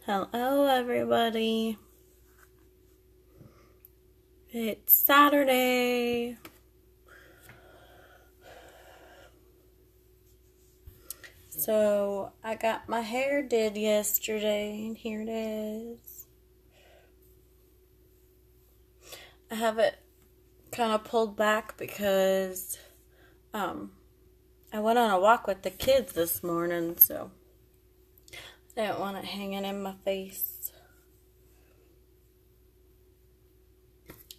Hello, everybody. It's Saturday. So, I got my hair did yesterday, and here it is. I have it kind of pulled back because I went on a walk with the kids this morning, so I didn't want it hanging in my face.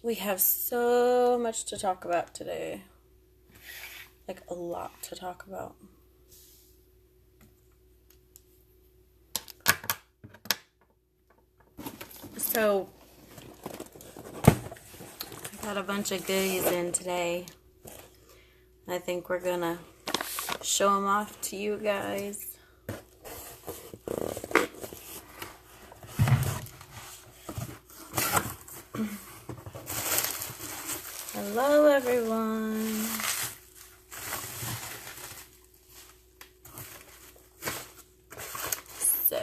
We have so much to talk about today. Like, a lot to talk about. So, I got a bunch of goodies in today. I think we're gonna show them off to you guys. Hello, everyone. So,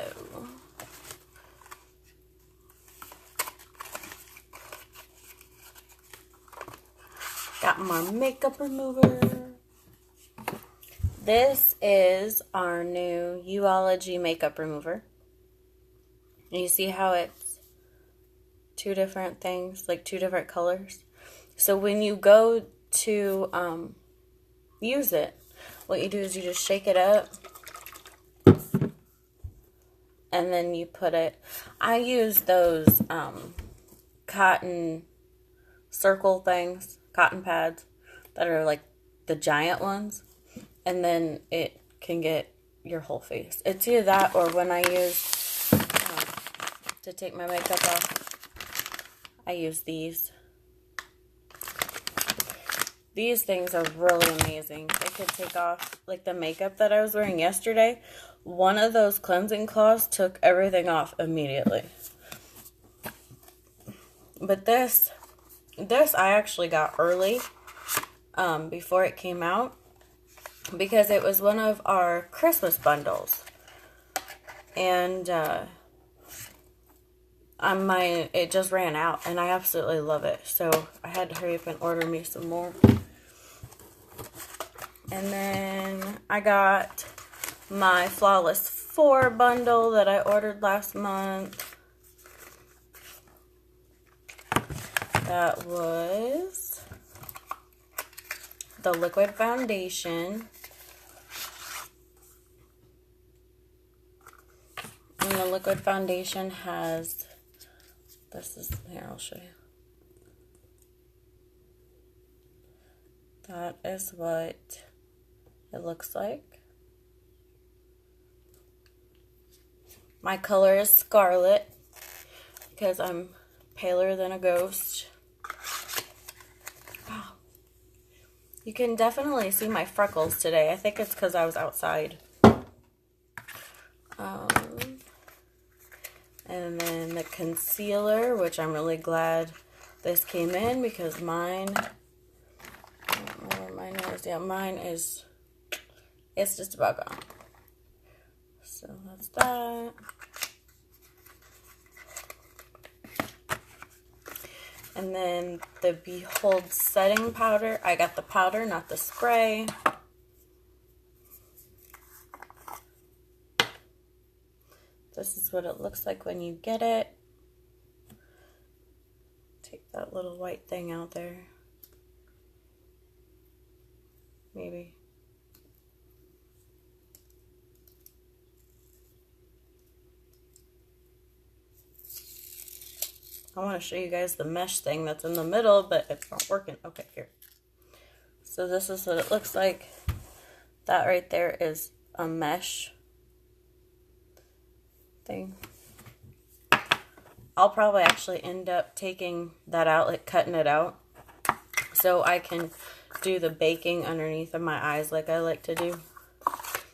got my makeup remover. This is our new Uology makeup remover. And you see how it's two different things, like two different colors? So when you go to use it, what you do is you just shake it up and then you put it. I use those cotton circle things, cotton pads that are like the giant ones, and then it can get your whole face. It's either that or when I use to take my makeup off, I use these. These things are really amazing. They could take off, like the makeup that I was wearing yesterday. One of those cleansing cloths took everything off immediately. But this I actually got early, before it came out, because it was one of our Christmas bundles. And it just ran out, and I absolutely love it. So I had to hurry up and order me some more. And then I got my Flawless 4 bundle that I ordered last month. That was the liquid foundation. And the liquid foundation has, here, I'll show you. That is what it looks like. My color is Scarlet because I'm paler than a ghost. Wow. You can definitely see my freckles today. I think it's because I was outside. And then the concealer, which I'm really glad this came in because mine, I don't know where mine is. Yeah, mine is, it's just about gone. So that's that. And then the Behold setting powder. I got the powder, not the spray. This is what it looks like when you get it. Take that little white thing out there. Maybe. I want to show you guys the mesh thing that's in the middle, but it's not working. Okay, here. So this is what it looks like. That right there is a mesh thing. I'll probably actually end up taking that out, like cutting it out, so I can do the baking underneath of my eyes like I like to do.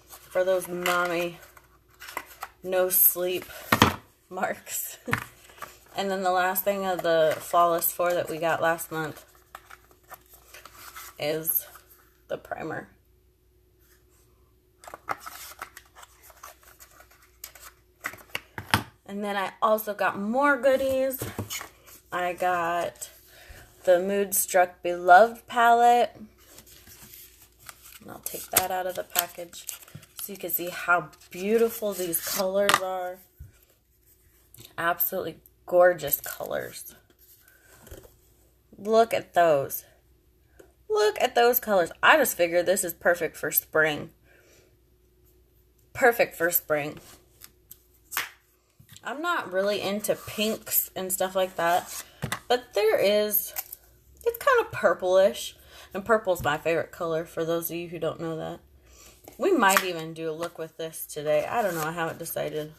For those mommy no sleep marks. And then the last thing of the Flawless 4 that we got last month is the primer. And then I also got more goodies. I got the Moodstruck Beloved palette. And I'll take that out of the package so you can see how beautiful these colors are. Absolutely gorgeous colors. Look at those. Look at those colors. I just figured this is perfect for spring. Perfect for spring. I'm not really into pinks and stuff like that, but it's kind of purplish. And purple's my favorite color, for those of you who don't know that. We might even do a look with this today. I don't know. I haven't decided.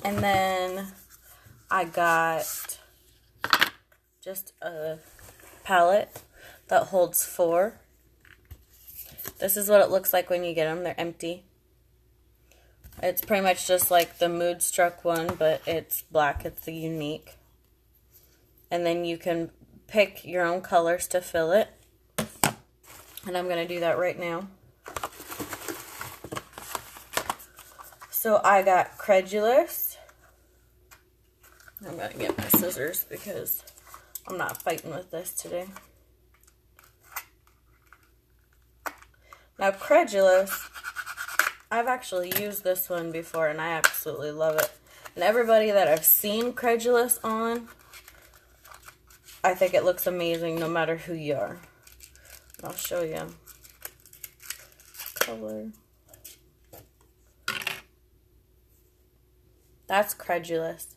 And then I got just a palette that holds 4. This is what it looks like when you get them. They're empty. It's pretty much just like the Moodstruck one, but it's black. It's the unique. And then you can pick your own colors to fill it. And I'm going to do that right now. So I got Credulous. I'm going to get my scissors because I'm not fighting with this today. Now Credulous, I've actually used this one before and I absolutely love it. And everybody that I've seen Credulous on, I think it looks amazing no matter who you are. I'll show you. Color. That's Credulous.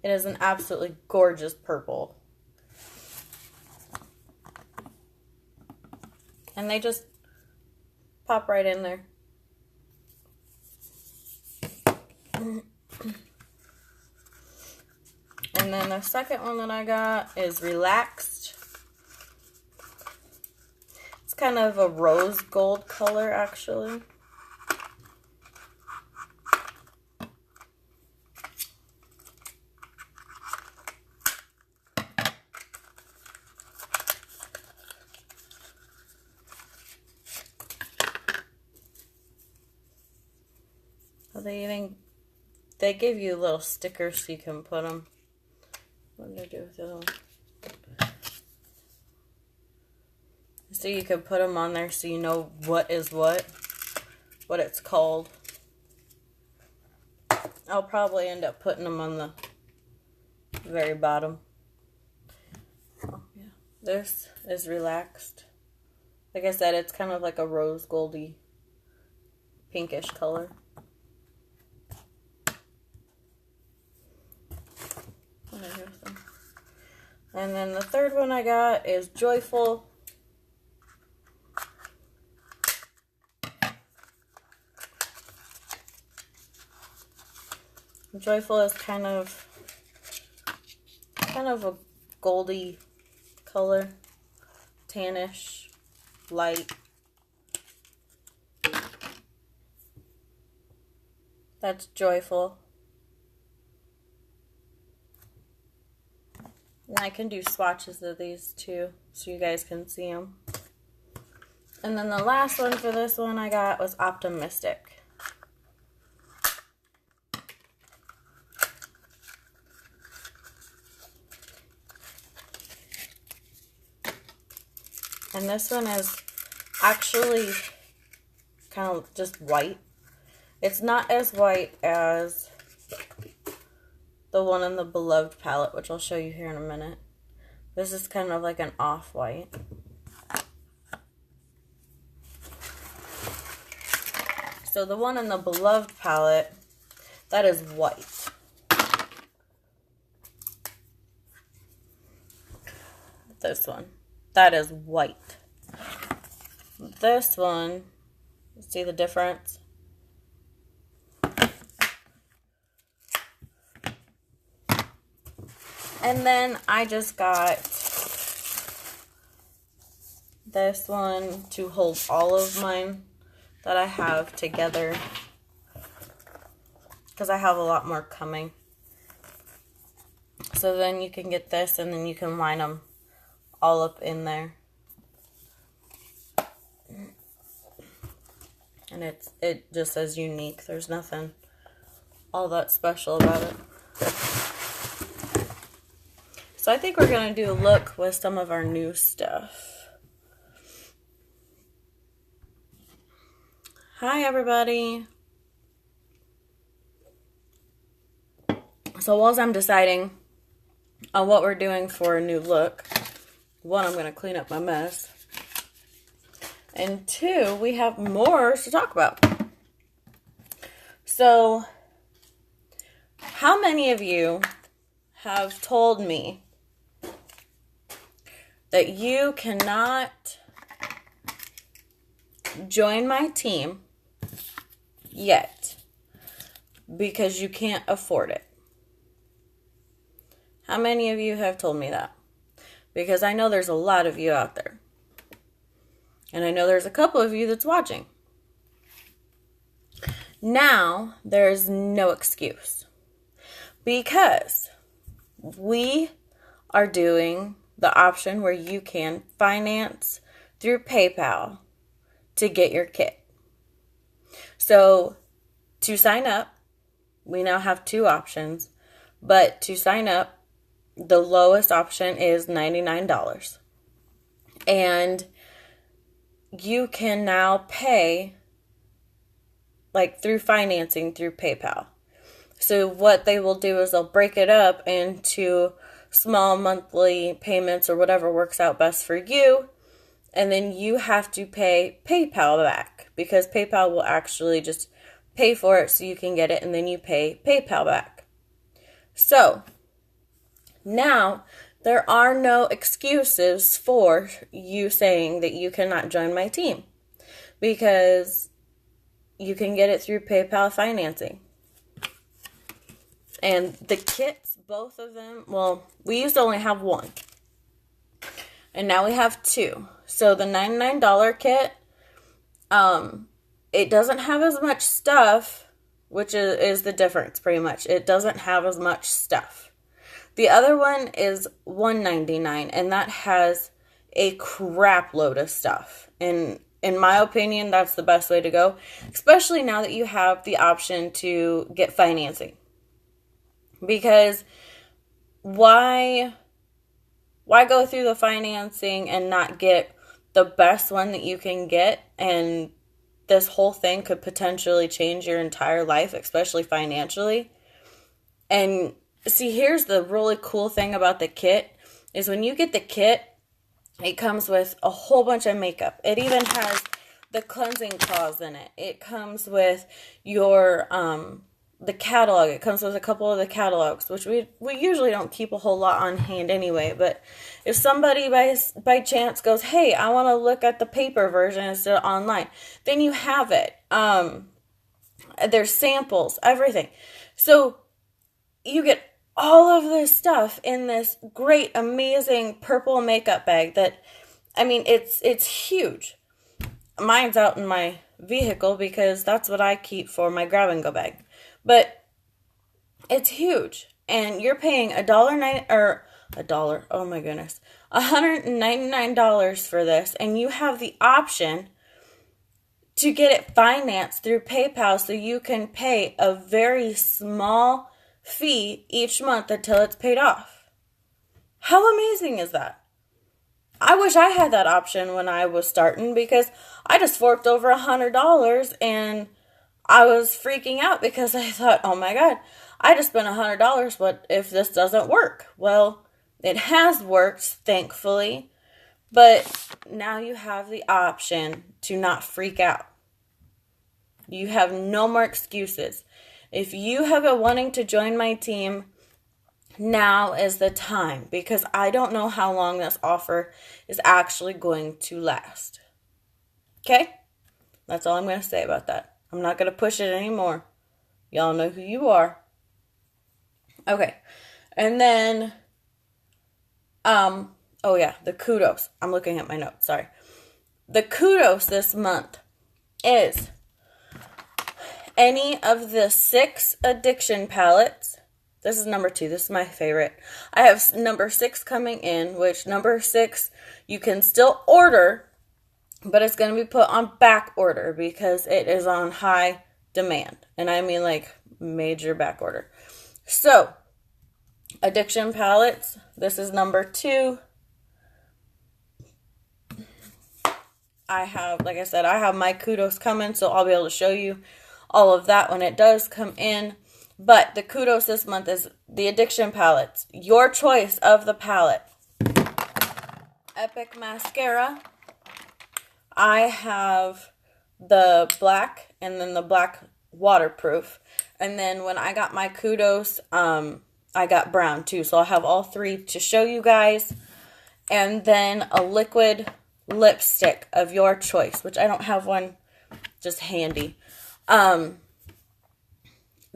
It is an absolutely gorgeous purple. And they just pop right in there. And then the second one that I got is Relaxed. It's kind of a rose gold color, actually. They give you little stickers so you can put them. What do I do with the other one? So you can put them on there so you know what is what it's called. I'll probably end up putting them on the very bottom. Oh, yeah. This is Relaxed. Like I said, it's kind of like a rose goldy pinkish color. And then the third one I got is Joyful. Joyful is kind of a goldy color, tannish, light. That's Joyful. And I can do swatches of these too, so you guys can see them. And then the last one for this one I got was Optimistic. And this one is actually kind of just white. It's not as white as the one in the Beloved palette, which I'll show you here in a minute. This is kind of like an off-white. So the one in the Beloved palette, that is white. This one, that is white. This one, see the difference? And then I just got this one to hold all of mine that I have together, because I have a lot more coming. So then you can get this and then you can line them all up in there. And it just says unique. There's nothing all that special about it. So I think we're going to do a look with some of our new stuff. Hi, everybody. So while I'm deciding on what we're doing for a new look, one, I'm going to clean up my mess. And two, we have more to talk about. So, how many of you have told me that you cannot join my team yet because you can't afford it? How many of you have told me that? Because I know there's a lot of you out there. And I know there's a couple of you that's watching. Now, there's no excuse. Because we are doing the option where you can finance through PayPal to get your kit. So, to sign up, we now have two options. But to sign up, the lowest option is $99. And you can now pay like through financing through PayPal. So what they will do is they'll break it up into small monthly payments or whatever works out best for you. And then you have to pay PayPal back because PayPal will actually just pay for it so you can get it, and then you pay PayPal back. So now there are no excuses for you saying that you cannot join my team because you can get it through PayPal financing. And the kits, both of them, well, we used to only have one. And now we have two. So the $99 kit, it doesn't have as much stuff, which is the difference pretty much. It doesn't have as much stuff. The other one is $199, and that has a crap load of stuff. And in my opinion, that's the best way to go, especially now that you have the option to get financing. Because why go through the financing and not get the best one that you can get? And this whole thing could potentially change your entire life, especially financially. And see, here's the really cool thing about the kit, is when you get the kit, it comes with a whole bunch of makeup. It even has the cleansing cloths in it. It comes with your, the catalog. It comes with a couple of the catalogs, which we usually don't keep a whole lot on hand anyway. But if somebody by chance goes, hey, I want to look at the paper version instead of online, then you have it. There's samples, everything. So you get all of this stuff in this great, amazing purple makeup bag that, I mean, it's huge. Mine's out in my vehicle because that's what I keep for my grab-and-go bag. But it's huge. And you're paying $1.99, oh my goodness, $199 for this. And you have the option to get it financed through PayPal so you can pay a very small fee each month until it's paid off. How amazing is that? I wish I had that option when I was starting because I just forked over $100 and I was freaking out because I thought, oh my God, I just spent $100. What if this doesn't work? Well, it has worked, thankfully, but now you have the option to not freak out. You have no more excuses. If you have been wanting to join my team, now is the time, because I don't know how long this offer is actually going to last. Okay? That's all I'm going to say about that. I'm not going to push it anymore. Y'all know who you are. Okay. And then, oh yeah, the kudos. I'm looking at my notes, sorry. The kudos this month is any of the 6 addiction palettes. This is number 2. This is my favorite. I have number 6 coming in, which number 6 you can still order but it's going to be put on back order because it is on high demand. And I mean like major back order. So, addiction palettes, this is number 2. I have, like I said, I have my kudos coming, so I'll be able to show you all of that when it does come in. But the kudos this month is the addiction palettes. Your choice of the palette. Epic Mascara. I have the black and then the black waterproof. And then when I got my kudos, I got brown too. So I'll have all 3 to show you guys. And then a liquid lipstick of your choice, which I don't have one just handy.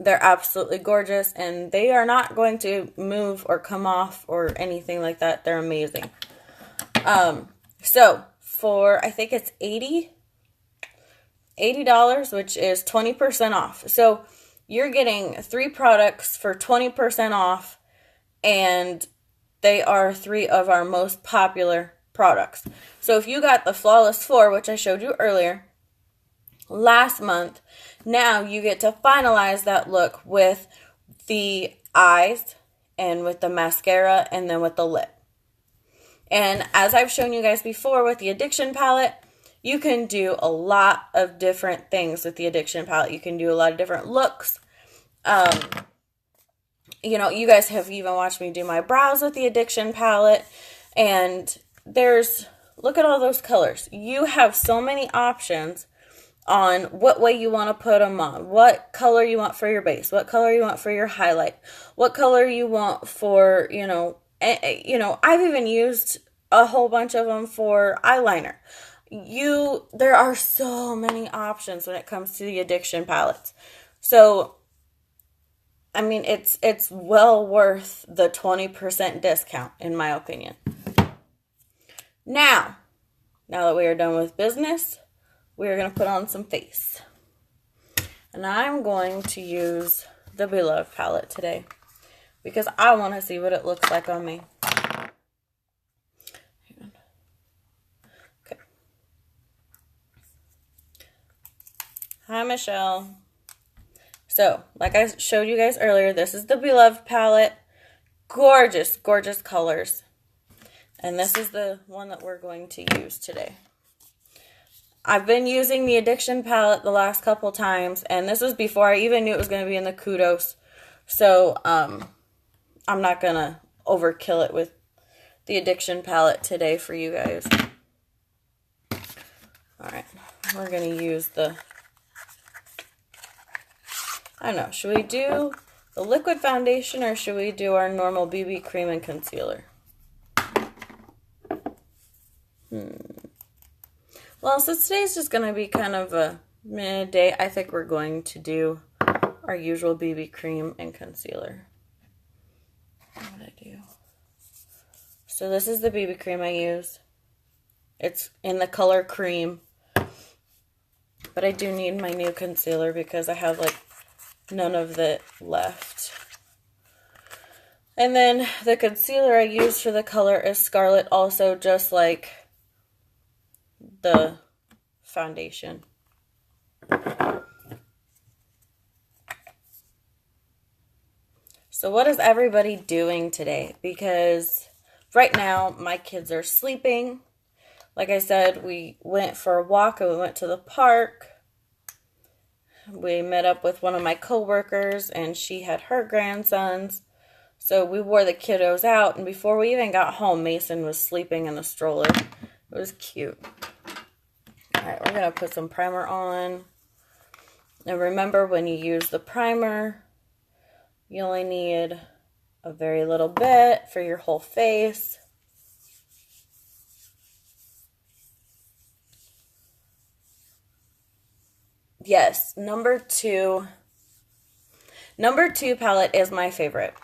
They're absolutely gorgeous, and they are not going to move or come off or anything like that. They're amazing. So for, I think it's $80, which is 20% off. So you're getting 3 products for 20% off, and they are 3 of our most popular products. So if you got the Flawless 4, which I showed you earlier, last month, now you get to finalize that look with the eyes and with the mascara and then with the lip. And as I've shown you guys before with the addiction palette, you can do a lot of different things with the addiction palette. You can do a lot of different looks. You know, you guys have even watched me do my brows with the addiction palette. And look at all those colors. You have so many options on what way you want to put them on, what color you want for your base, what color you want for your highlight, what color you want for, I've even used a whole bunch of them for eyeliner. There are so many options when it comes to the addiction palettes. So, I mean, it's well worth the 20% discount, in my opinion. Now that we are done with business, we are going to put on some face. And I'm going to use the Beloved palette today because I want to see what it looks like on me. Okay. Hi, Michelle. So, like I showed you guys earlier, this is the Beloved palette. Gorgeous, gorgeous colors. And this is the one that we're going to use today. I've been using the addiction palette the last couple times, and this was before I even knew it was going to be in the kudos. So, I'm not going to overkill it with the addiction palette today for you guys. Alright, we're going to use I don't know, should we do the liquid foundation or should we do our normal BB cream and concealer? Well, since today's just going to be kind of a midday, I think we're going to do our usual BB cream and concealer. What would I do? So this is the BB cream I use. It's in the color cream. But I do need my new concealer because I have like none of it left. And then the concealer I use for the color is Scarlet, also just like the foundation. So what is everybody doing today? Because right now my kids are sleeping. Like I said, we went for a walk and we went to the park. We met up with one of my coworkers and she had her grandsons. So we wore the kiddos out, and before we even got home, Mason was sleeping in the stroller. It was cute. Alright, we're going to put some primer on. And remember, when you use the primer, you only need a very little bit for your whole face. Yes, number two palette is my favorite.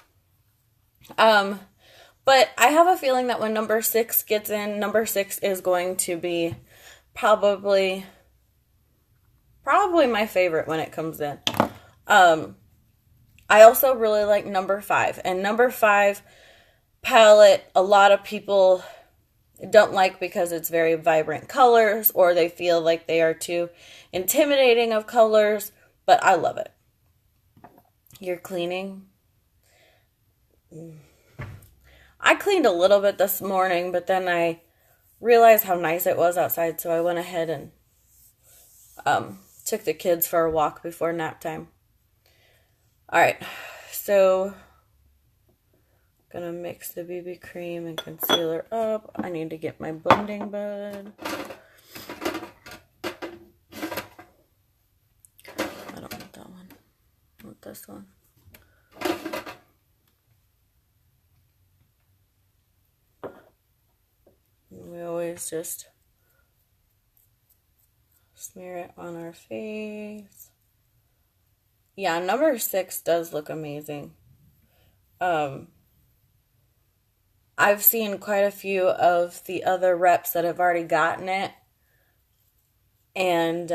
But I have a feeling that when number 6 gets in, number 6 is going to be probably my favorite when it comes in. I also really like number 5. And number 5 palette, a lot of people don't like because it's very vibrant colors, or they feel like they are too intimidating of colors, but I love it. You're cleaning? I cleaned a little bit this morning, but then I realized how nice it was outside, so I went ahead and took the kids for a walk before nap time. Alright, so gonna mix the BB cream and concealer up. I need to get my blending bud. I don't want that one. I want this one. We always just smear it on our face. Yeah, number 6 does look amazing. I've seen quite a few of the other reps that have already gotten it, and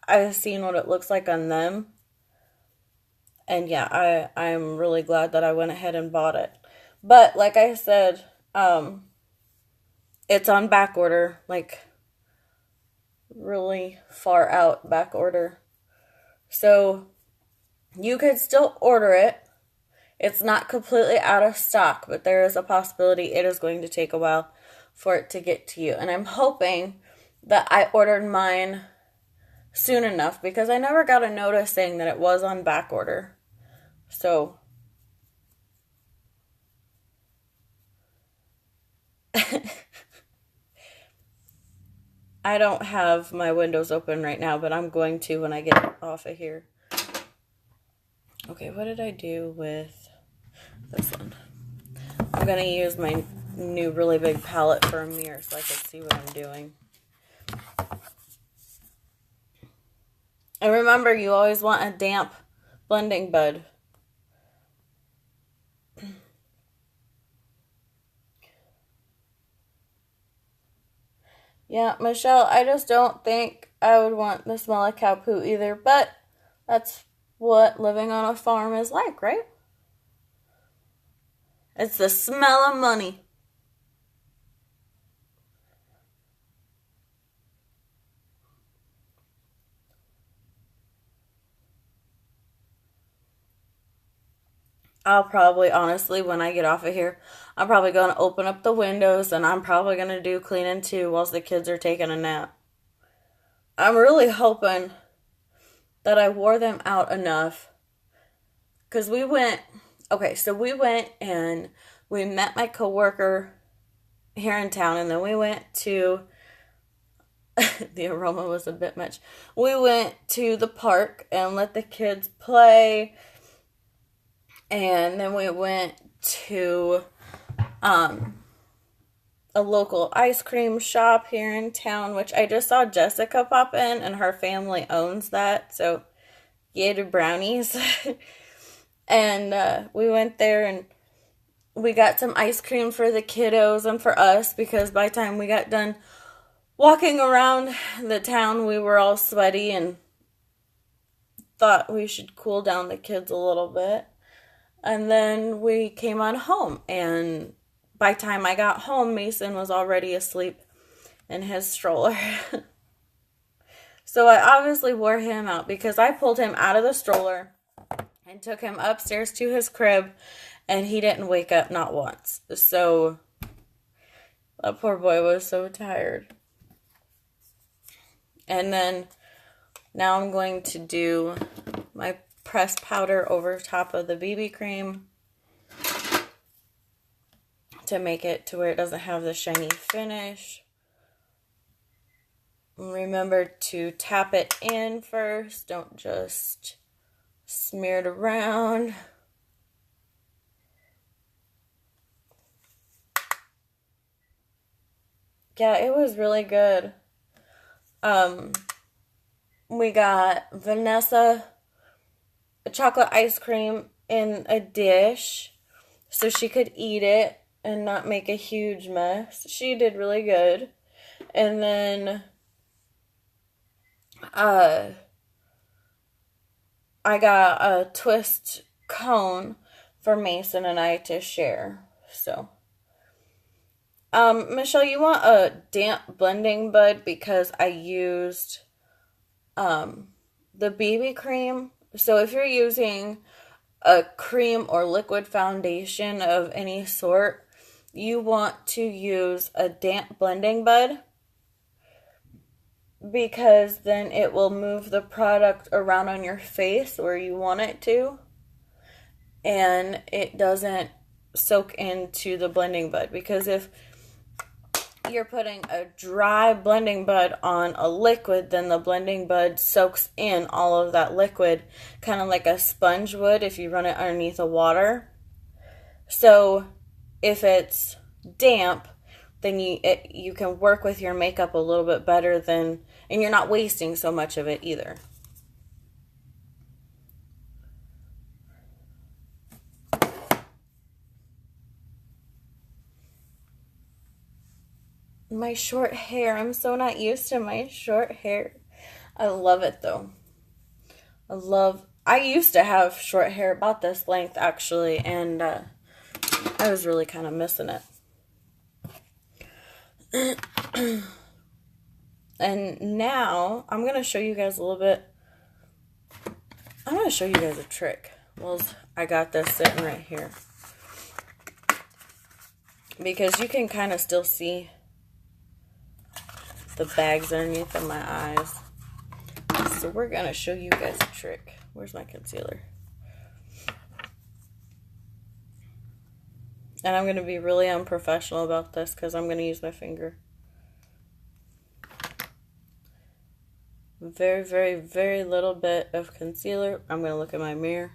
I've seen what it looks like on them, and yeah, I'm really glad that I went ahead and bought it. But like I said, it's on back order, like really far out back order, so you could still order it. It's not completely out of stock, but there is a possibility it is going to take a while for it to get to you. And I'm hoping that I ordered mine soon enough, because I never got a notice saying that it was on back order. So I don't have my windows open right now, but I'm going to when I get off of here. Okay, what did I do with this one? I'm going to use my new really big palette for a mirror so I can see what I'm doing. And remember, you always want a damp blending bud. Yeah, Michelle, I just don't think I would want the smell of cow poo either, but that's what living on a farm is like, right? It's the smell of money. I'll probably, honestly, when I get off of here, I'm probably going to open up the windows, and I'm probably going to do cleaning too whilst the kids are taking a nap. I'm really hoping that I wore them out enough, because we went and we met my coworker here in town, and then we went to the aroma was a bit much. We went to the park and let the kids play, and then we went to a local ice cream shop here in town, which I just saw Jessica pop in, and her family owns that, so yay to brownies. And we went there and we got some ice cream for the kiddos and for us, because by the time we got done walking around the town, we were all sweaty and thought we should cool down the kids a little bit. And then we came on home, and by the time I got home, Mason was already asleep in his stroller. So I obviously wore him out, because I pulled him out of the stroller and took him upstairs to his crib, and he didn't wake up not once. So that poor boy was so tired. And then now I'm going to do my pressed powder over top of the BB cream to make it to where it doesn't have the shiny finish. Remember to tap it in first. Don't just smear it around. Yeah, it was really good. We got Vanessa chocolate ice cream in a dish so she could eat it and not make a huge mess. She did really good. And then I got a twist cone for Mason and I to share. So Michelle, you want a damp blending bud because I used the BB cream. So if you're using a cream or liquid foundation of any sort, you want to use a damp blending bud because then it will move the product around on your face where you want it to, and it doesn't soak into the blending bud. Because if you're putting a dry blending bud on a liquid, then the blending bud soaks in all of that liquid, kind of like a sponge would if you run it underneath the water. So if it's damp, then you can work with your makeup a little bit better than, and you're not wasting so much of it either. My short hair. I'm so not used to my short hair. I love it though. I used to have short hair about this length actually, and I was really kind of missing it. And now I'm going to show you guys a little bit. I'm going to show you guys a trick. Well, I got this sitting right here. Because you can kind of still see the bags underneath of my eyes. So we're going to show you guys a trick. Where's my concealer? And I'm going to be really unprofessional about this because I'm going to use my finger. Very, very, very little bit of concealer. I'm going to look at my mirror.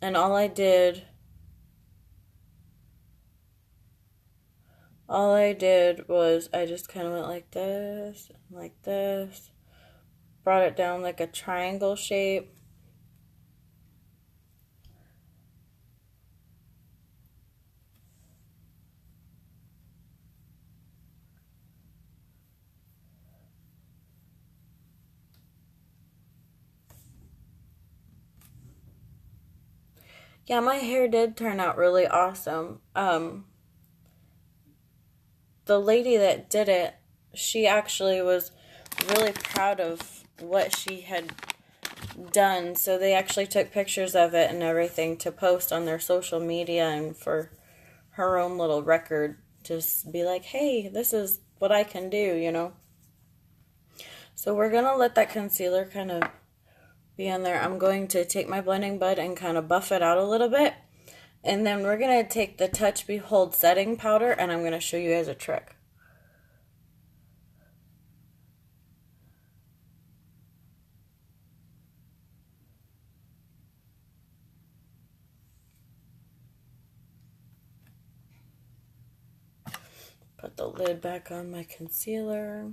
And all I did was I just kind of went like this, brought it down like a triangle shape. Yeah, my hair did turn out really awesome. The lady that did it, she actually was really proud of what she had done. So they actually took pictures of it and everything to post on their social media and for her own little record to be like, hey, this is what I can do, you know. So we're going to let that concealer kind of be on there. I'm going to take my blending bud and kind of buff it out a little bit. And then we're going to take the Touch Behold setting powder and I'm going to show you guys a trick. Put the lid back on my concealer.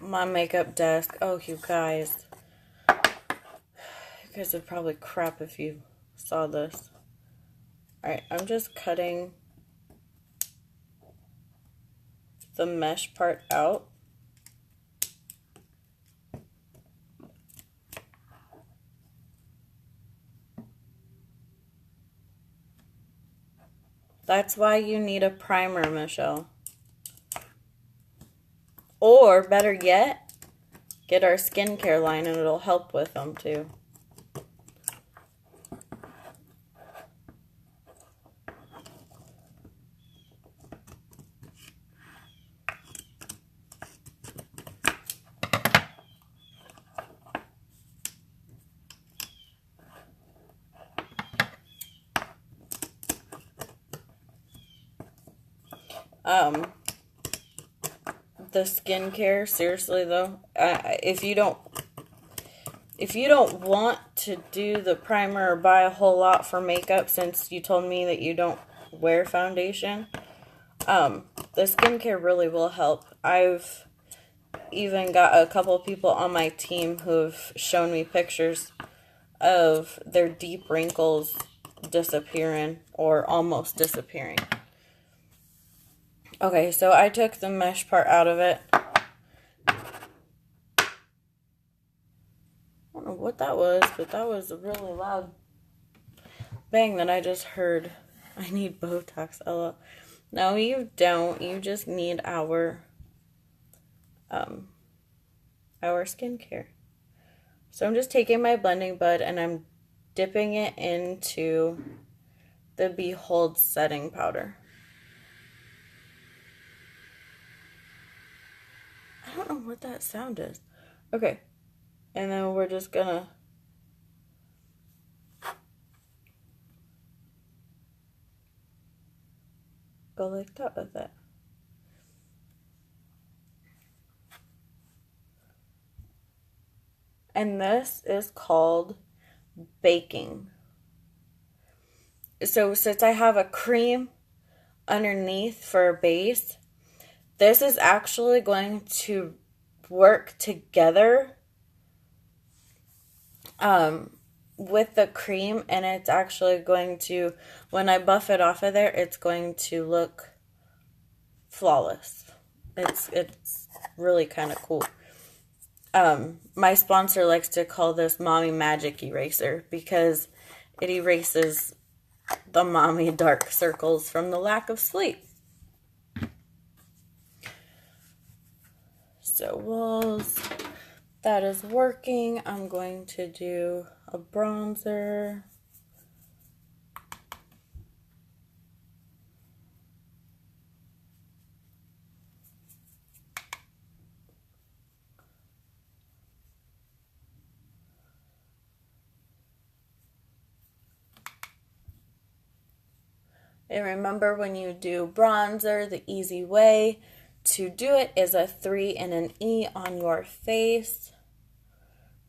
My makeup desk. Oh, you guys. You guys would probably crap if you saw this. Alright, I'm just cutting the mesh part out. That's why you need a primer, Michelle. Or, better yet, get our skincare line and it'll help with them too. The skincare, seriously though, if you don't want to do the primer or buy a whole lot for makeup, since you told me that you don't wear foundation, the skincare really will help. I've even got a couple people on my team who've shown me pictures of their deep wrinkles disappearing or almost disappearing. Okay, so I took the mesh part out of it. I don't know what that was, but that was a really loud bang that I just heard. I need Botox, Ella. No, you don't. You just need our skincare. So I'm just taking my blending bud and I'm dipping it into the Behold setting powder. I don't know what that sound is. Okay. And then we're just gonna go like that with it. And this is called baking. So since I have a cream underneath for a base, this is actually going to work together with the cream, and it's actually going to, when I buff it off of there, it's going to look flawless. It's really kind of cool. My sponsor likes to call this Mommy Magic Eraser because it erases the mommy dark circles from the lack of sleep. So whilst that is working, I'm going to do a bronzer. And remember, when you do bronzer, the easy way to do it is a 3 and an E on your face.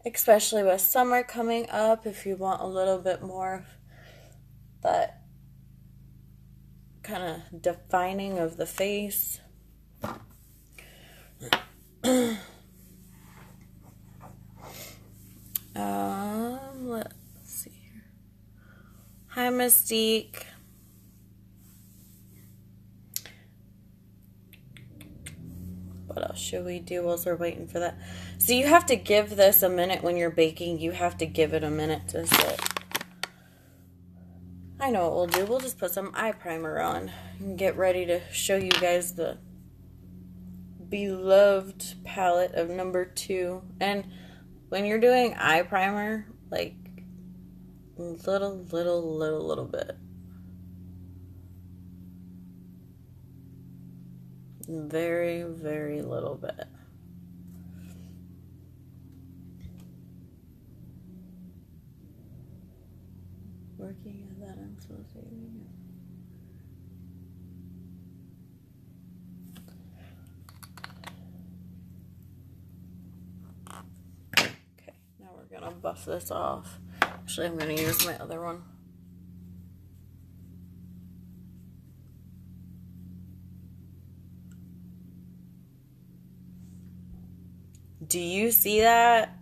Especially with summer coming up, if you want a little bit more of that kind of defining of the face. Let's see here. Hi, Mystique. What else should we do whilst we're waiting for that? So you have to give this a minute when you're baking. You have to give it a minute to sit. I know what we'll do. We'll just put some eye primer on and get ready to show you guys the beloved palette of number 2. And when you're doing eye primer, like little bit. Very, very little bit. Working at that, I'm supposed to be. Okay, now we're gonna buff this off. Actually, I'm gonna use my other one. Do you see that?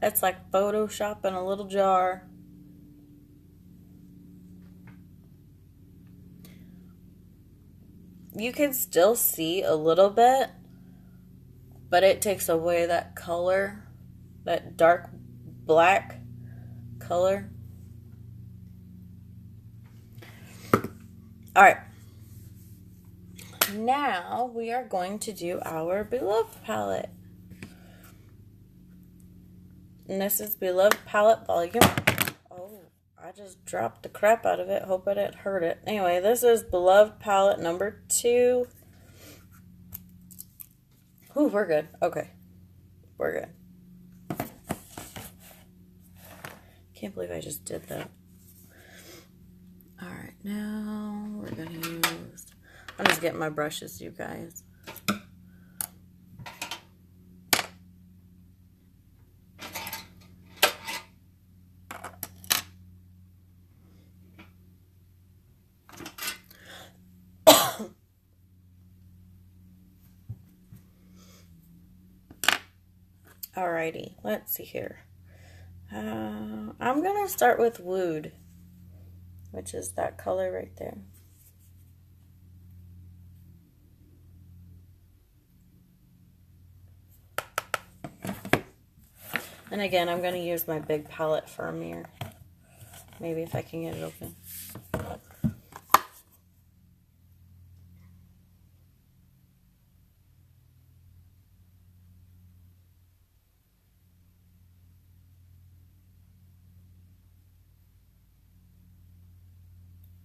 It's like Photoshop in a little jar. You can still see a little bit, but it takes away that color, that dark black color. All right. Now we are going to do our Beloved palette. And this is Beloved Palette Volume. Oh, I just dropped the crap out of it. Hope I didn't hurt it. Anyway, this is Beloved Palette number 2. Ooh, we're good. Okay. We're good. Can't believe I just did that. Alright, now we're going to use... I'm just getting my brushes, you guys. Alrighty, let's see here. I'm going to start with Wood, which is that color right there. And again, I'm going to use my big palette for a mirror. Maybe if I can get it open.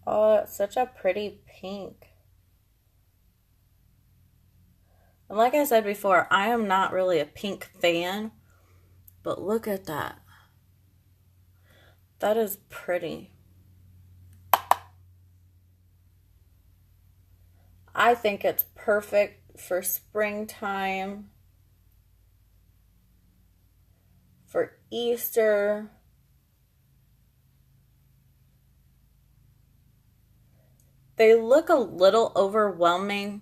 Oh, it's such a pretty pink. And like I said before, I am not really a pink fan, but look at that. That is pretty. I think it's perfect for springtime, for Easter. They look a little overwhelming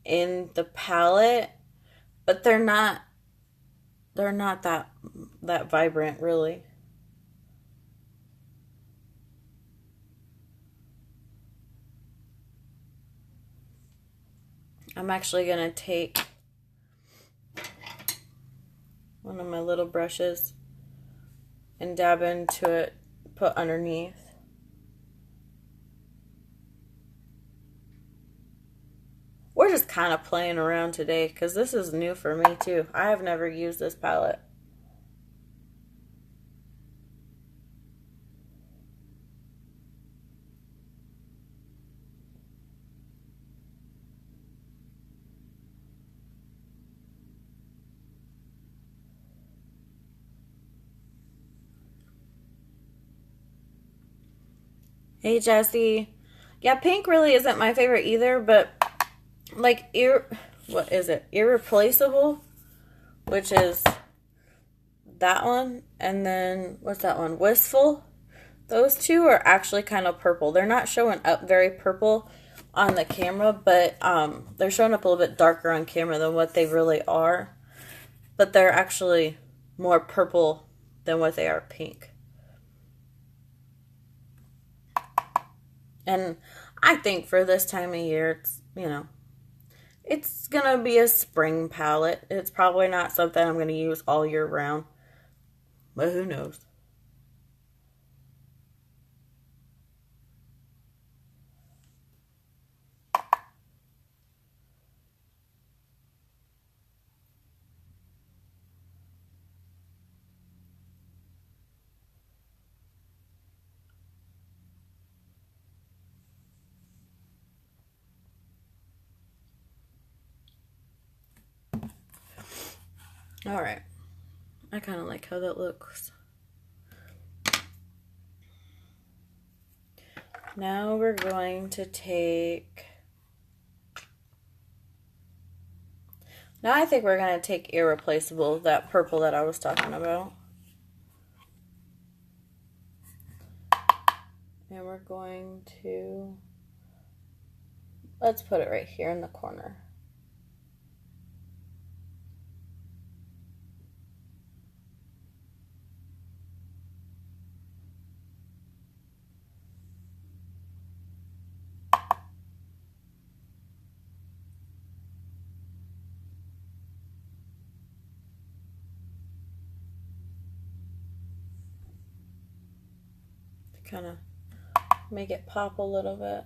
in the palette, but they're not that vibrant, really. I'm actually going to take one of my little brushes and dab into it, put underneath. We're just kind of playing around today because this is new for me too. I have never used this palette. Hey Jesse. Yeah, pink really isn't my favorite either, but like what is it? Irreplaceable, which is that one, and then what's that one? Wistful. Those two are actually kind of purple. They're not showing up very purple on the camera, but they're showing up a little bit darker on camera than what they really are. But they're actually more purple than what they are pink. And I think for this time of year, it's, you know, it's going to be a spring palette. It's probably not something I'm going to use all year round. But who knows? Alright. I kind of like how that looks. Now we're going to take... Now I think we're going to take Irreplaceable, that purple that I was talking about. And we're going to... Let's put it right here in the corner. Kind of make it pop a little bit.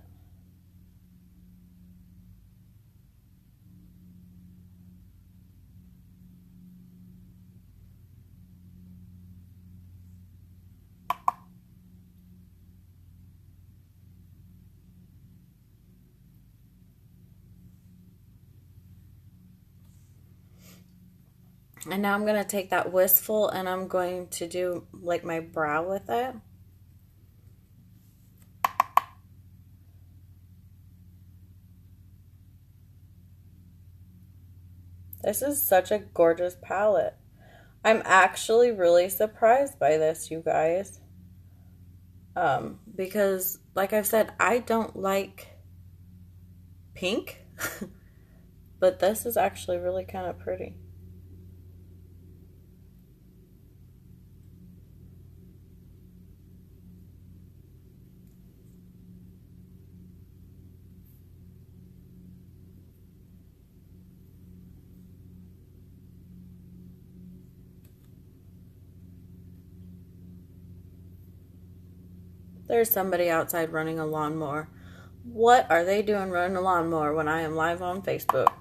And now I'm going to take that Wistful and I'm going to do like my brow with it. This is such a gorgeous palette. I'm actually really surprised by this, you guys. Because, like I've said, I don't like pink. But this is actually really kind of pretty. There's somebody outside running a lawnmower. What are they doing running a lawnmower when I am live on Facebook?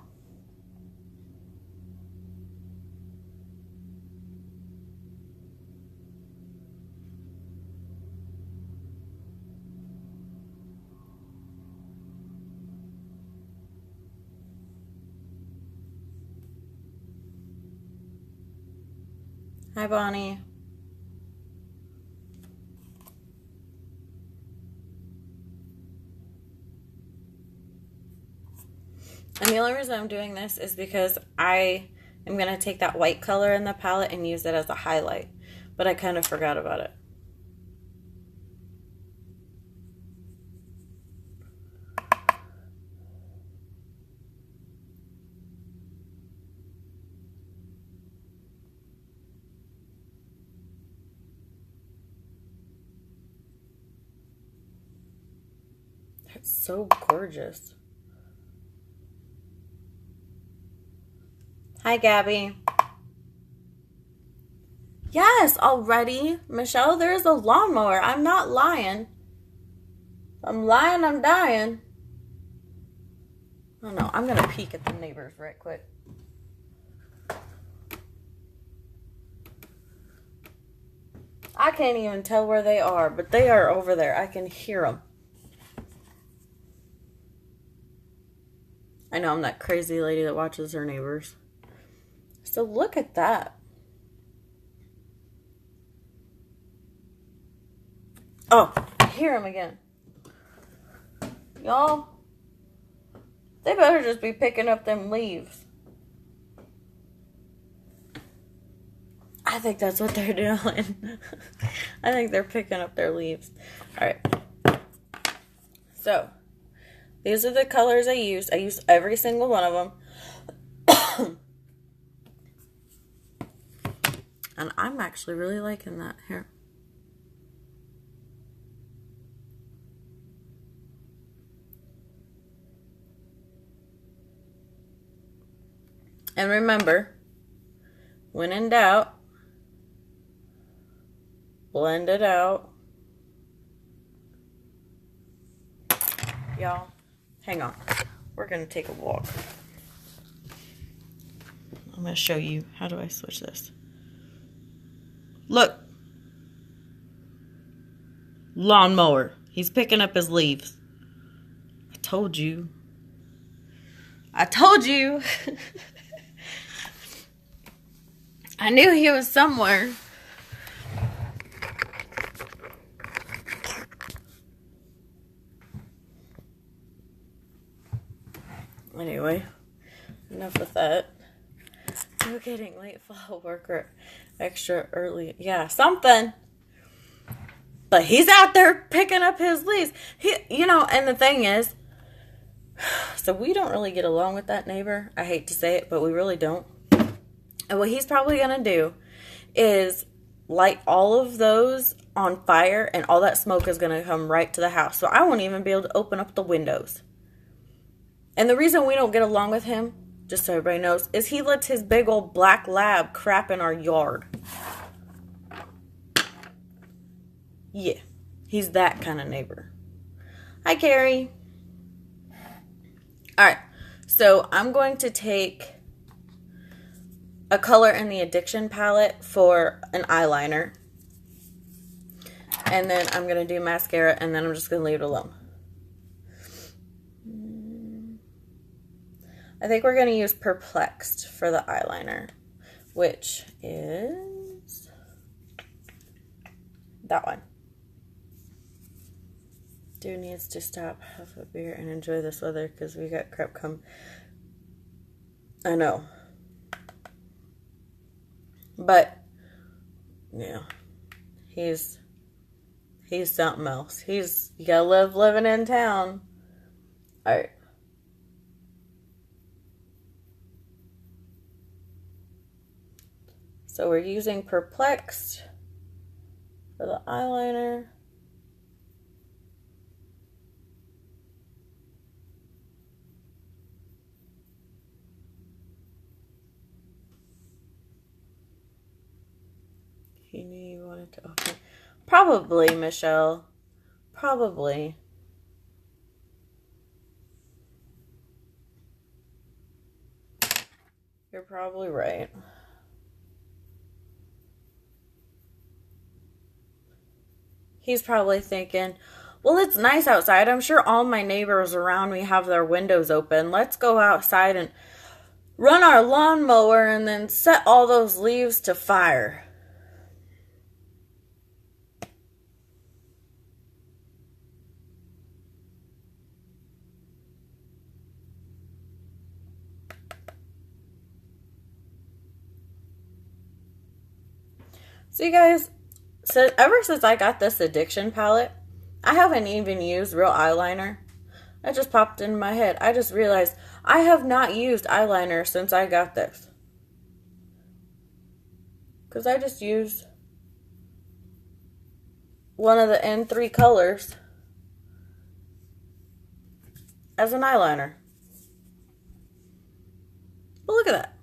Hi, Bonnie. And the only reason I'm doing this is because I am going to take that white color in the palette and use it as a highlight. But I kind of forgot about it. That's so gorgeous. Hi, Gabby. Yes, already. Michelle, there's a lawnmower. I'm not lying. I'm lying, I'm dying. Oh no, I'm going to peek at the neighbors right quick. I can't even tell where they are, but they are over there. I can hear them. I know I'm that crazy lady that watches her neighbors. So look at that. Oh, I hear them again. Y'all, they better just be picking up them leaves. I think that's what they're doing. I think they're picking up their leaves. Alright. So, these are the colors I used. I used every single one of them. And I'm actually really liking that here. And remember, when in doubt, blend it out. Y'all, hang on. We're going to take a walk. I'm going to show you. How do I switch this? Look. Lawnmower. He's picking up his leaves. I told you. I told you. I knew he was somewhere. Anyway, enough with that. Still getting late fall worker extra early. Yeah, something. But he's out there picking up his leaves. And the thing is, so we don't really get along with that neighbor. I hate to say it, but we really don't. And what he's probably going to do is light all of those on fire, and all that smoke is going to come right to the house. So I won't even be able to open up the windows. And the reason we don't get along with him, just so everybody knows, is he lets his big old black lab crap in our yard. Yeah, he's that kind of neighbor. Hi, Carrie. Alright, so I'm going to take a color in the Addiction palette for an eyeliner. And then I'm going to do mascara, and then I'm just going to leave it alone. I think we're going to use Perplexed for the eyeliner, which is that one. Dude needs to stop, have a beer, and enjoy this weather because we got crap come. I know. But, yeah, he's something else. You gotta live living in town. Alright. So we're using Perplexed for the eyeliner. You wanted to, okay. Probably, Michelle, Probably. You're probably right. He's probably thinking, well, it's nice outside. I'm sure all my neighbors around me have their windows open. Let's go outside and run our lawnmower and then set all those leaves to fire. So you guys, so ever since I got this Addiction palette, I haven't even used real eyeliner. That just popped in my head. I just realized I have not used eyeliner since I got this. Because I just used one of the N3 colors as an eyeliner. But look at that.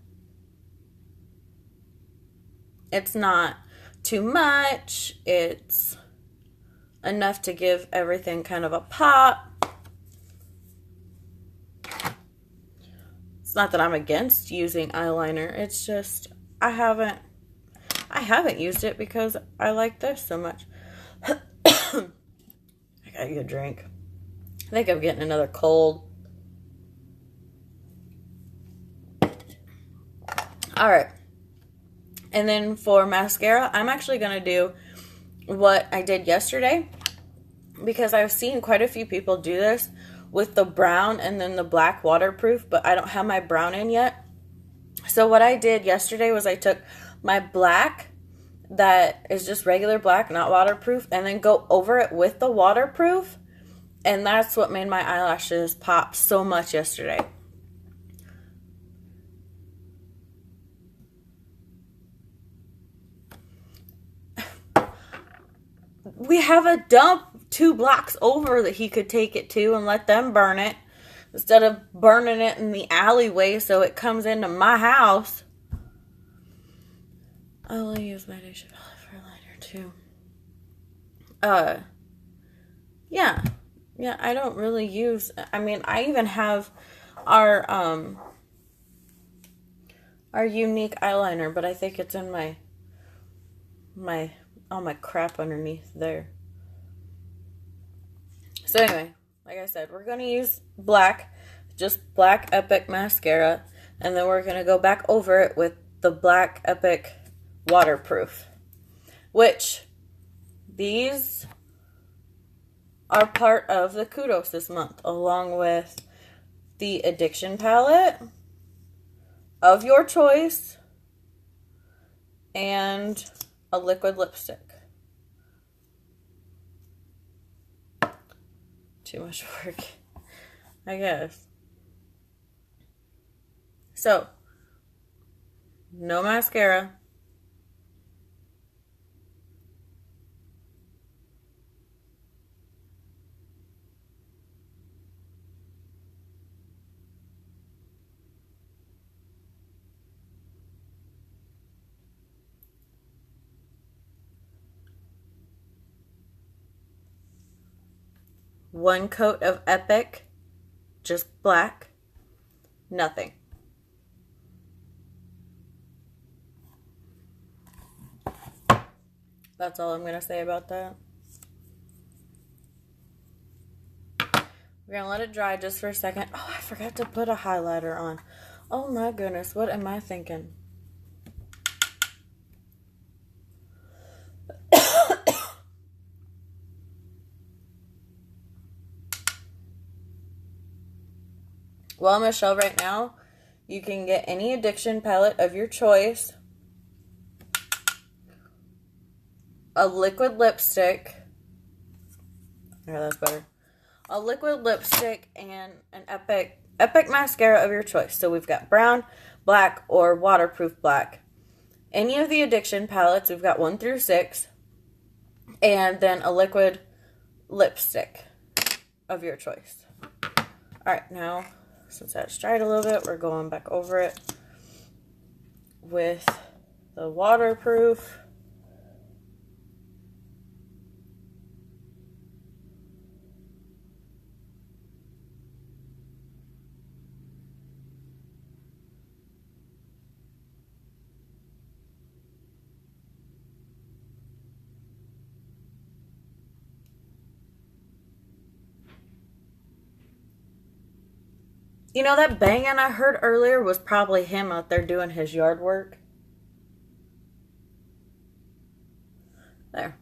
It's not too much. It's enough to give everything kind of a pop. It's not that I'm against using eyeliner. It's just I haven't used it because I like this so much. I gotta get a drink. I think I'm getting another cold. Alright. And then for mascara, I'm actually going to do what I did yesterday. Because I've seen quite a few people do this with the brown and then the black waterproof. But I don't have my brown in yet. So what I did yesterday was I took my black that is just regular black, not waterproof, and then go over it with the waterproof. And that's what made my eyelashes pop so much yesterday. We have a dump 2 blocks over that he could take it to and let them burn it. Instead of burning it in the alleyway so it comes into my house. I'll use my Daisha palette for a lighter too. Yeah, I don't really use, I mean, I even have our unique eyeliner, but I think it's in all my crap underneath there. So anyway, like I said, we're going to use black, just Black Epic mascara, and then we're going to go back over it with the Black Epic waterproof, which these are part of the Kudos this month, along with the Addiction palette of your choice and a liquid lipstick. Too much work, I guess. So, no mascara. One coat of Epic, just black, nothing. That's all I'm going to say about that. We're going to let it dry just for a second. Oh, I forgot to put a highlighter on. Oh my goodness, what am I thinking? Well, Michelle, right now, you can get any Addiction palette of your choice, a liquid lipstick, yeah, that's better, a liquid lipstick, and an Epic mascara of your choice. So we've got brown, black, or waterproof black. Any of the Addiction palettes, we've got 1 through 6, and then a liquid lipstick of your choice. Alright, now, since that's dried a little bit, we're going back over it with the waterproof. You know, that banging I heard earlier was probably him out there doing his yard work. There.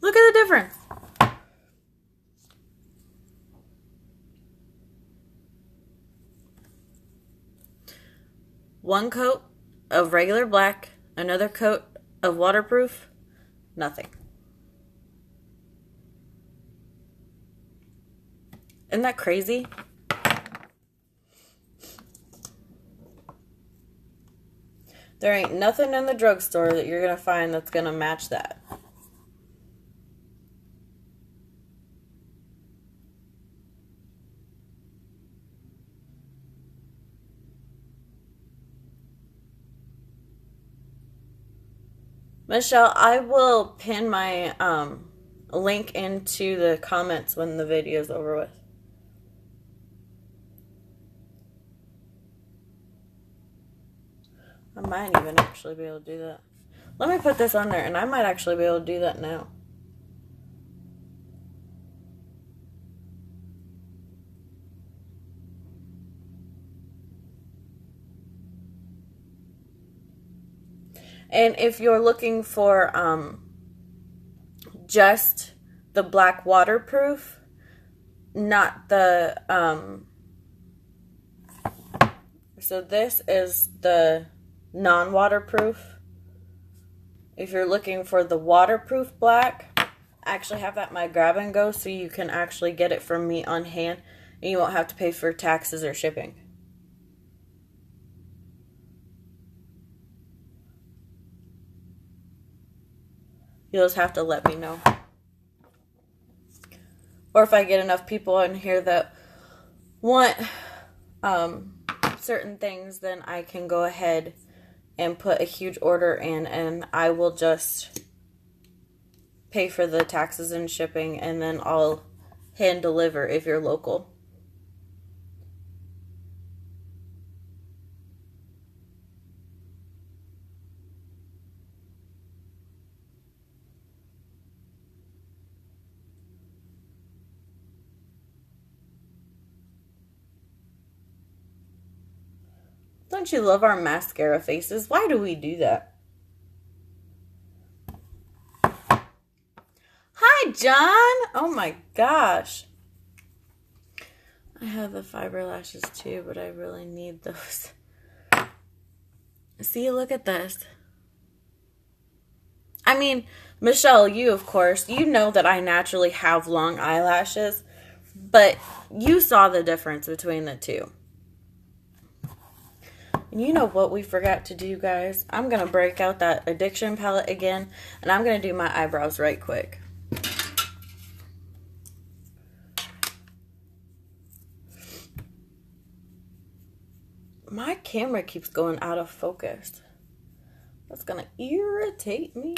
Look at the difference. One coat of regular black, another coat of waterproof, nothing. Isn't that crazy? There ain't nothing in the drugstore that you're going to find that's going to match that. Michelle, I will pin my link into the comments when the video's over with. I might even actually be able to do that. Let me put this on there, and I might actually be able to do that now. And if you're looking for just the black waterproof, not the so this is the non-waterproof. If you're looking for the waterproof black, I actually have that in my grab and go, so you can actually get it from me on hand and you won't have to pay for taxes or shipping. You'll just have to let me know. Or if I get enough people in here that want certain things, then I can go ahead and put a huge order in, and I will just pay for the taxes and shipping, and then I'll hand deliver if you're local. Don't you love our mascara faces? Why do we do that? Hi, John! Oh my gosh. I have the fiber lashes too, but I really need those. See, look at this. I mean, Michelle, you, of course, you know that I naturally have long eyelashes, but you saw the difference between the two. And you know what we forgot to do, guys? I'm going to break out that Addiction palette again, and I'm going to do my eyebrows right quick. My camera keeps going out of focus. That's going to irritate me.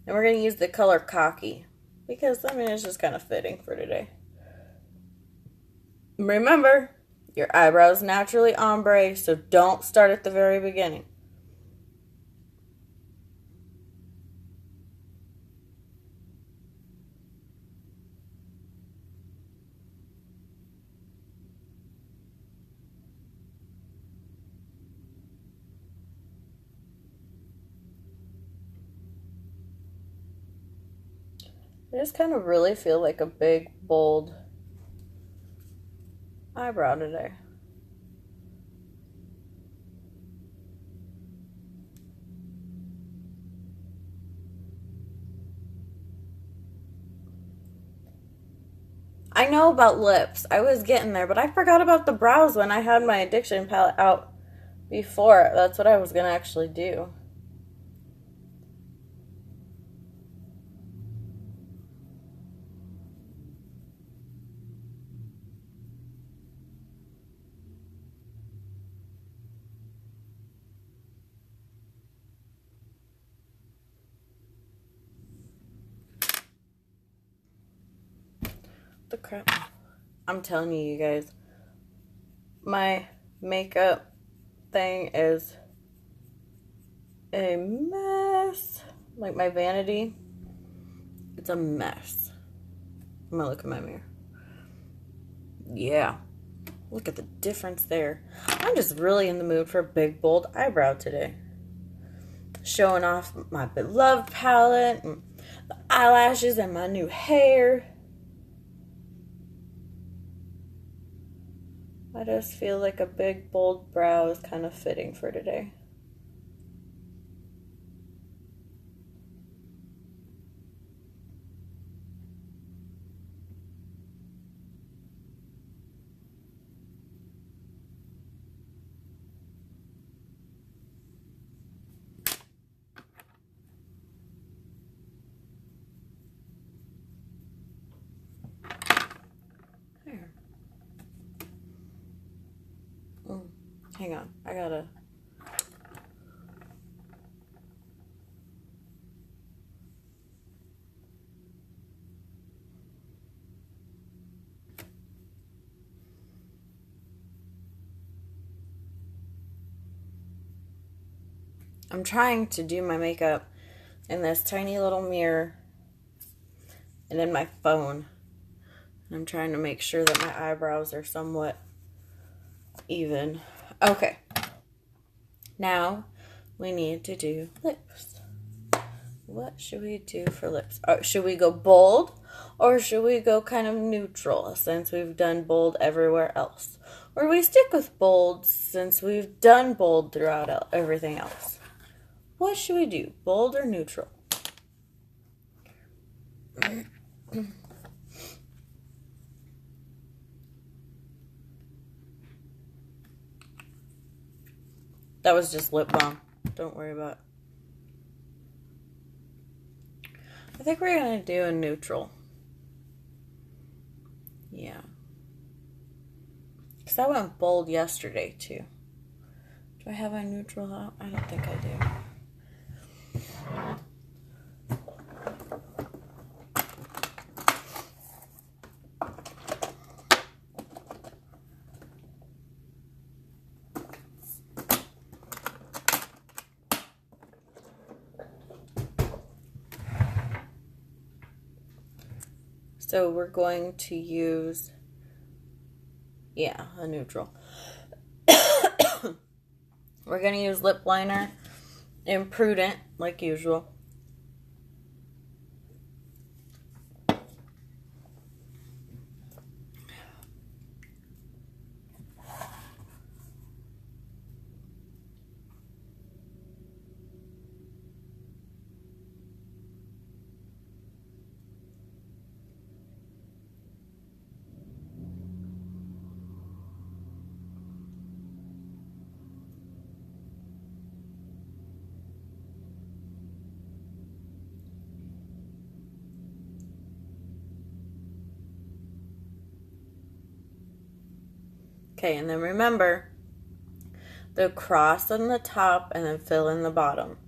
And we're going to use the color Cocky, because, I mean, it's just kind of fitting for today. Remember, your eyebrows naturally ombre, so don't start at the very beginning. I just kind of really feel like a big, bold eyebrow today. I know about lips. I was getting there, but I forgot about the brows when I had my Addiction palette out before. That's what I was going to actually do. The crap. I'm telling you guys, my makeup thing is a mess. Like my vanity, it's a mess. I'm gonna look in my mirror. Yeah. Look at the difference there. I'm just really in the mood for a big, bold eyebrow today. Showing off my beloved palette and the eyelashes and my new hair. I just feel like a big, bold brow is kind of fitting for today. There. Hang on, I gotta... I'm trying to do my makeup in this tiny little mirror and in my phone. I'm trying to make sure that my eyebrows are somewhat even. Okay. Now we need to do lips. What should we do for lips? Should we go bold or should we go kind of neutral since we've done bold everywhere else? Or we stick with bold since we've done bold throughout everything else? What should we do? Bold or neutral? That was just lip balm. Don't worry about it. I think we're going to do a neutral. Yeah. Because I went bold yesterday, too. Do I have a neutral out? I don't think I do. So we're going to use, a neutral. We're going to use lip liner in Prudent, like usual. Okay, and then remember the cross on the top and then fill in the bottom.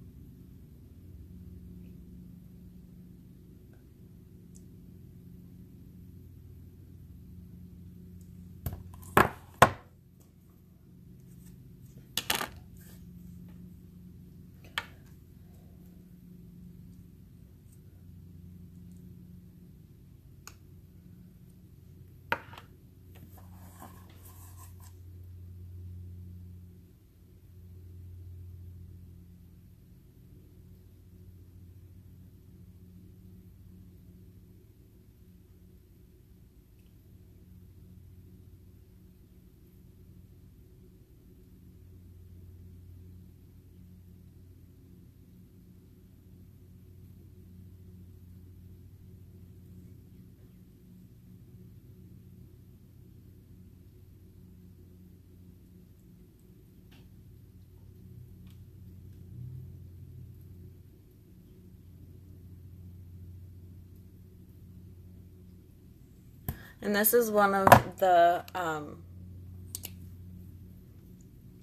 And this is one of the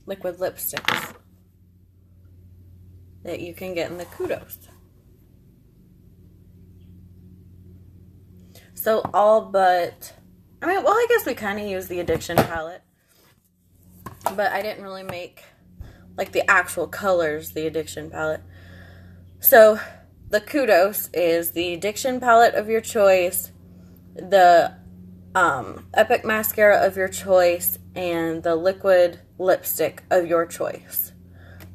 liquid lipsticks that you can get in the Kudos. So I guess we kind of use the Addiction palette, but I didn't really make like the actual colors the Addiction palette. So the Kudos is the Addiction palette of your choice. the Epic mascara of your choice and the liquid lipstick of your choice.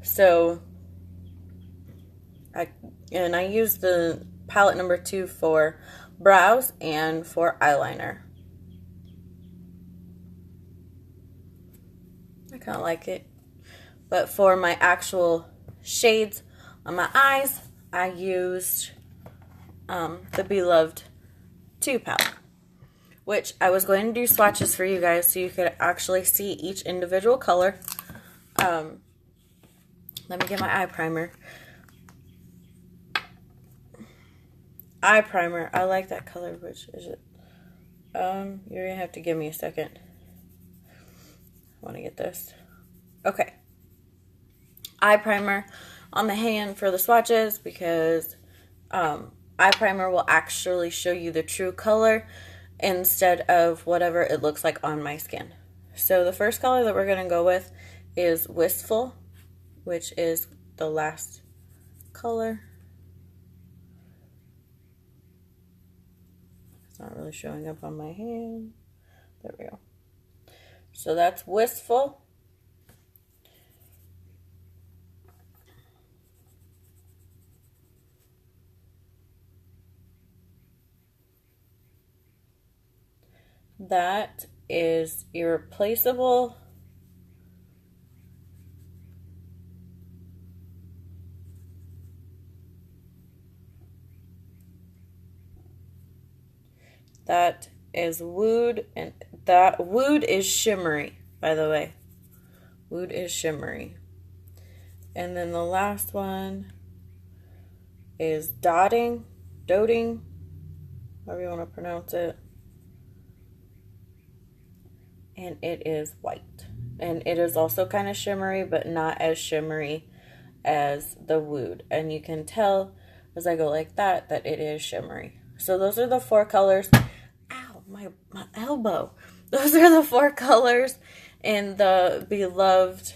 So I use the palette number 2 for brows and for eyeliner. I kind of like it. But for my actual shades on my eyes, I used the Beloved 2 palette, which I was going to do swatches for you guys so you could actually see each individual color. Let me get my eye primer. Eye primer, I like that color. Which is it? You're gonna have to give me a second. I want to get this. Okay. Eye primer on the hand for the swatches, because eye primer will actually show you the true color instead of whatever it looks like on my skin. So the first color that we're going to go with is Wistful, which is the last color. It's not really showing up on my hand. There we go. So that's Wistful. That is Irreplaceable. That is Wooed, and that Wooed is Shimmery, by the way. Wooed is Shimmery. And then the last one is Doting, however you want to pronounce it. And it is white. And it is also kind of shimmery, but not as shimmery as the Wooed. And you can tell as I go like that it is shimmery. So those are the 4 colors. Ow, my elbow. Those are the 4 colors in the Beloved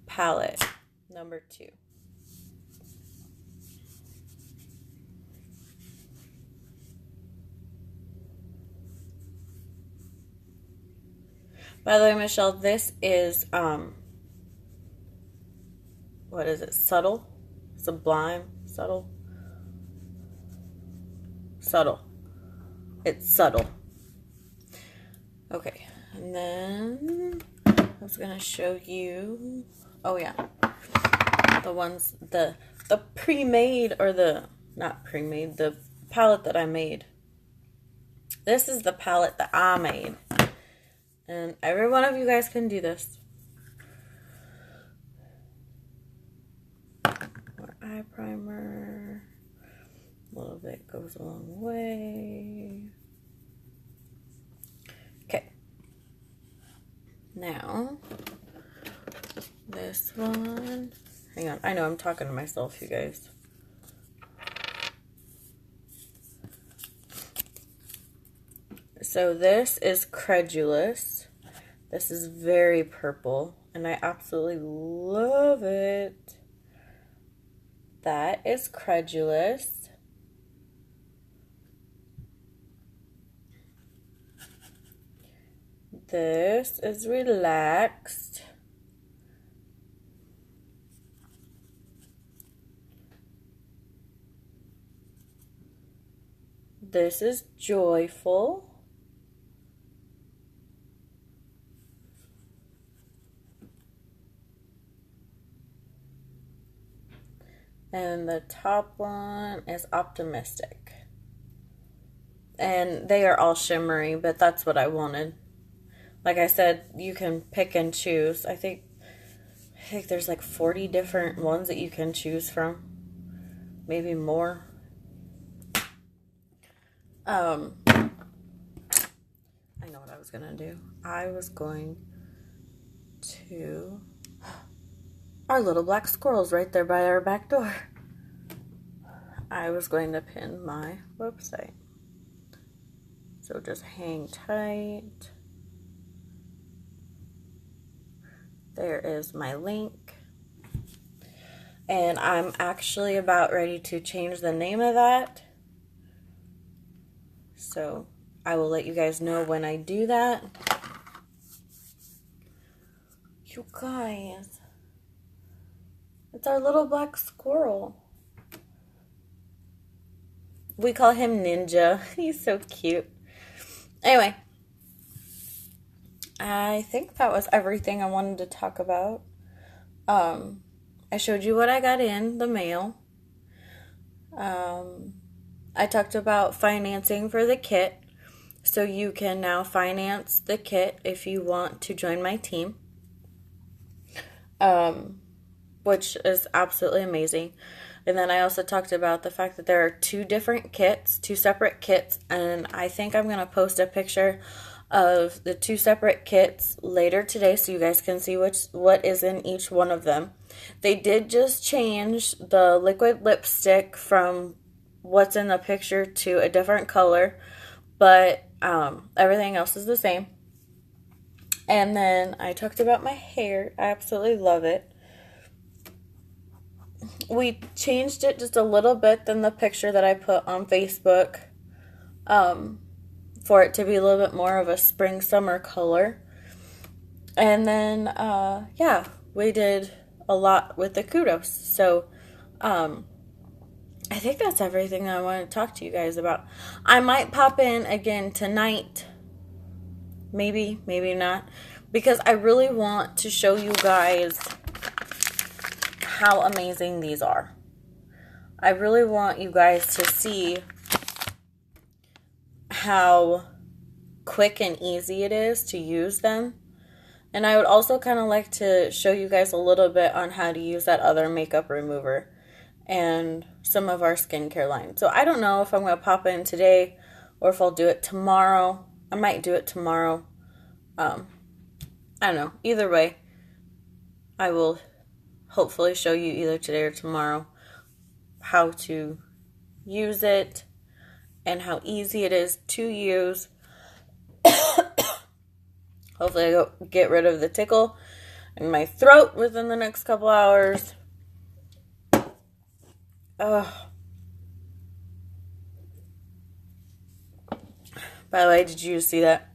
palette number 2. By the way, Michelle, this is, what is it? Subtle? Sublime? Subtle? Subtle. It's subtle. Okay. And then I was going to show you, oh yeah, the ones, the pre-made, or the, not pre-made, the palette that I made. This is the palette that I made. And every one of you guys can do this. More eye primer. A little bit goes a long way. Okay. Now, this one. Hang on. I know I'm talking to myself, you guys. So this is Credulous. This is very purple, and I absolutely love it. That is Credulous. This is Relaxed. This is Joyful. And the top one is Optimistic. And they are all shimmery, but that's what I wanted. Like I said, you can pick and choose. I think there's like 40 different ones that you can choose from. Maybe more. I know what I was going to do. I was going to... Our little black squirrel's right there by our back door. I was going to pin my website. So just hang tight. There is my link. And I'm actually about ready to change the name of that. So I will let you guys know when I do that. You guys, it's our little black squirrel. We call him Ninja. He's so cute. Anyway, I think that was everything I wanted to talk about. I showed you what I got in the mail. I talked about financing for the kit. So you can now finance the kit if you want to join my team. Which is absolutely amazing. And then I also talked about the fact that there are two separate kits, and I think I'm going to post a picture of the two separate kits later today so you guys can see what is in each one of them. They did just change the liquid lipstick from what's in the picture to a different color, but everything else is the same. And then I talked about my hair. I absolutely love it. We changed it just a little bit than the picture that I put on Facebook for it to be a little bit more of a spring-summer color. And then, yeah, we did a lot with the kudos. So, I think that's everything that I want to talk to you guys about. I might pop in again tonight. Maybe, maybe not. Because I really want to show you guys how amazing these are. I really want you guys to see how quick and easy it is to use them. And I would also kind of like to show you guys a little bit on how to use that other makeup remover and some of our skincare line. So I don't know if I'm going to pop in today or if I'll do it tomorrow. I might do it tomorrow. I don't know. Either way, I will hopefully show you either today or tomorrow how to use it and how easy it is to use. Hopefully I'll get rid of the tickle in my throat within the next couple hours. By the way, did you see that?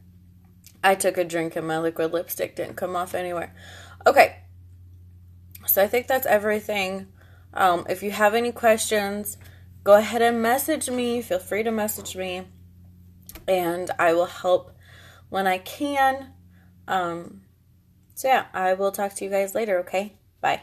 I took a drink and my liquid lipstick didn't come off anywhere. Okay. So I think that's everything. If you have any questions, go ahead and message me. Feel free to message me. And I will help when I can. So yeah, I will talk to you guys later, okay? Bye.